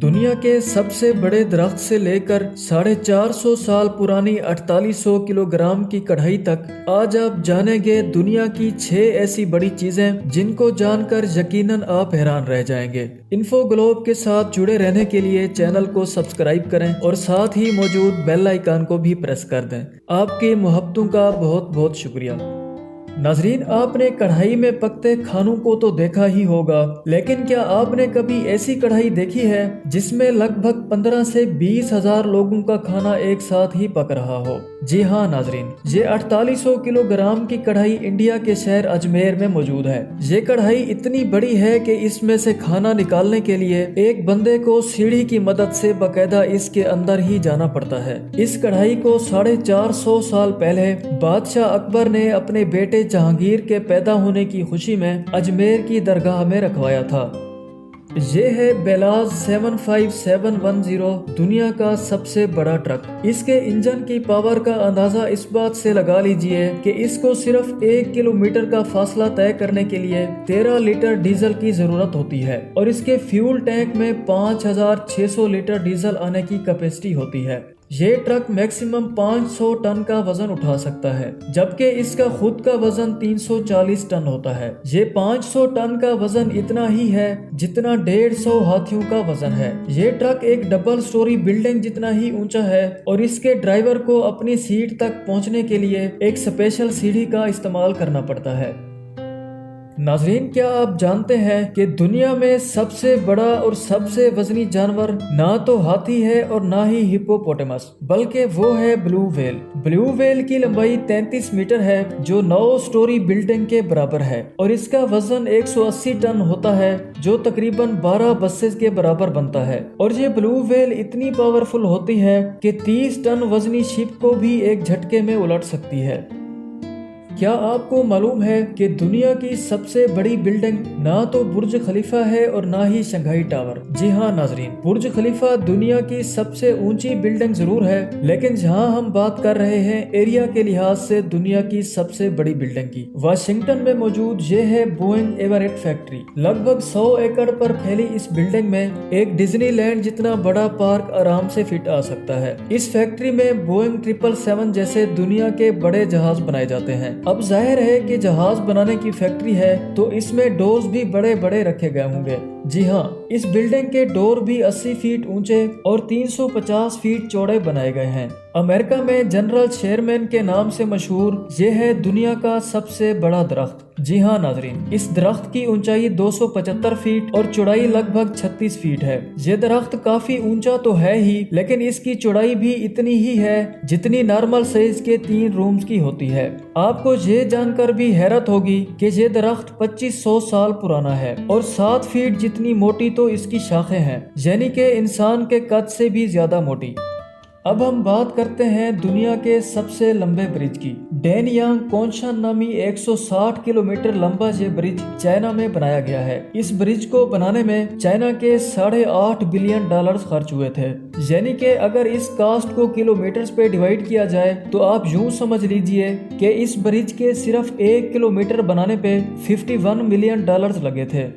दुनिया के सबसे बड़े दरख्त से लेकर 450 साल पुरानी 4800 किलोग्राम की कढ़ाई तक आज आप जानेंगे दुनिया की 6 ऐसी बड़ी चीजें जिनको जानकर यकीनन आप हैरान रह जाएंगे। इन्फो ग्लोब के साथ जुड़े रहने के लिए चैनल को सब्सक्राइब करें और साथ ही मौजूद बेल आइकन को भी प्रेस कर दें। आपकी मोहब्बतों का बहुत बहुत शुक्रिया। नाजरीन, आपने कढ़ाई में पकते खानों को तो देखा ही होगा, लेकिन क्या आपने कभी ऐसी कढ़ाई देखी है जिसमें लगभग 15 से 20 हजार लोगों का खाना एक साथ ही पक रहा हो? जी हाँ नाजरीन, ये 4800 किलोग्राम की कढ़ाई इंडिया के शहर अजमेर में मौजूद है। ये कढ़ाई इतनी बड़ी है कि इसमें से खाना निकालने के लिए एक बंदे को सीढ़ी की मदद से बाकायदा इसके अंदर ही जाना पड़ता है। इस कढ़ाई को 450 साल पहले बादशाह अकबर ने अपने बेटे जहांगीर के पैदा होने की खुशी में अजमेर की दरगाह में रखवाया था। ये है बेलाज 75710, दुनिया का सबसे बड़ा ट्रक। इसके इंजन की पावर का अंदाजा इस बात से लगा लीजिए कि इसको सिर्फ 1 किलोमीटर का फासला तय करने के लिए 13 लीटर डीजल की जरूरत होती है और इसके फ्यूल टैंक में 5600 लीटर डीजल आने की कैपेसिटी होती है। ये ट्रक मैक्सिमम 500 टन का वजन उठा सकता है, जबकि इसका खुद का वजन 340 टन होता है। ये 500 टन का वजन इतना ही है जितना 150 हाथियों का वजन है। ये ट्रक एक डबल स्टोरी बिल्डिंग जितना ही ऊंचा है और इसके ड्राइवर को अपनी सीट तक पहुंचने के लिए एक स्पेशल सीढ़ी का इस्तेमाल करना पड़ता है। नाजरीन, क्या आप जानते हैं कि दुनिया में सबसे बड़ा और सबसे वजनी जानवर ना तो हाथी है और ना ही हिप्पोपोटामस, बल्कि वो है ब्लू व्हेल। ब्लू व्हेल की लंबाई 33 मीटर है, जो 9 स्टोरी बिल्डिंग के बराबर है और इसका वजन 180 टन होता है, जो तकरीबन 12 बसेस के बराबर बनता है। और ये ब्लू व्हेल इतनी पावरफुल होती है कि 30 टन वजनी शिप को भी एक झटके में उलट सकती है। क्या आपको मालूम है कि दुनिया की सबसे बड़ी बिल्डिंग ना तो बुर्ज खलीफा है और ना ही शंघाई टावर? जी हाँ नाजरीन, बुर्ज खलीफा दुनिया की सबसे ऊंची बिल्डिंग जरूर है, लेकिन जहाँ हम बात कर रहे हैं एरिया के लिहाज से दुनिया की सबसे बड़ी बिल्डिंग की, वाशिंगटन में मौजूद ये है बोइंग एवरेट फैक्ट्री। लगभग 100 एकड़ पर फैली इस बिल्डिंग में एक डिज्नीलैंड जितना बड़ा पार्क आराम से फिट आ सकता है। इस फैक्ट्री में बोइंग 777 जैसे दुनिया के बड़े जहाज बनाए जाते हैं। अब जाहिर है कि जहाज बनाने की फैक्ट्री है तो इसमें डोर्स भी बड़े बड़े रखे गए होंगे। जी हाँ, इस बिल्डिंग के डोर भी 80 फीट ऊंचे और 350 फीट चौड़े बनाए गए हैं। अमेरिका में जनरल शेरमैन के नाम से मशहूर ये है दुनिया का सबसे बड़ा दरख्त। जी हाँ नाजरीन, इस दरख्त की ऊंचाई 275 फीट और चौड़ाई लगभग 36 फीट है। ये दरख्त काफी ऊंचा तो है ही, लेकिन इसकी चौड़ाई भी इतनी ही है जितनी नॉर्मल साइज के 3 रूम्स की होती है। आपको ये जानकर भी हैरत होगी कि ये दरख्त 2500 साल पुराना है और 7 फीट जितनी मोटी तो इसकी शाखें हैं, यानी कि इंसान के कद से भी ज्यादा मोटी। अब हम बात करते हैं दुनिया के सबसे लंबे ब्रिज की। डैनयांग कोनशान नामी 160 किलोमीटर लंबा ये ब्रिज चाइना में बनाया गया है। इस ब्रिज को बनाने में चाइना के $8.5 बिलियन खर्च हुए थे, यानी कि अगर इस कास्ट को किलोमीटर्स पे डिवाइड किया जाए तो आप यूं समझ लीजिए कि इस ब्रिज के सिर्फ 1 किलोमीटर बनाने पे $51 मिलियन लगे थे।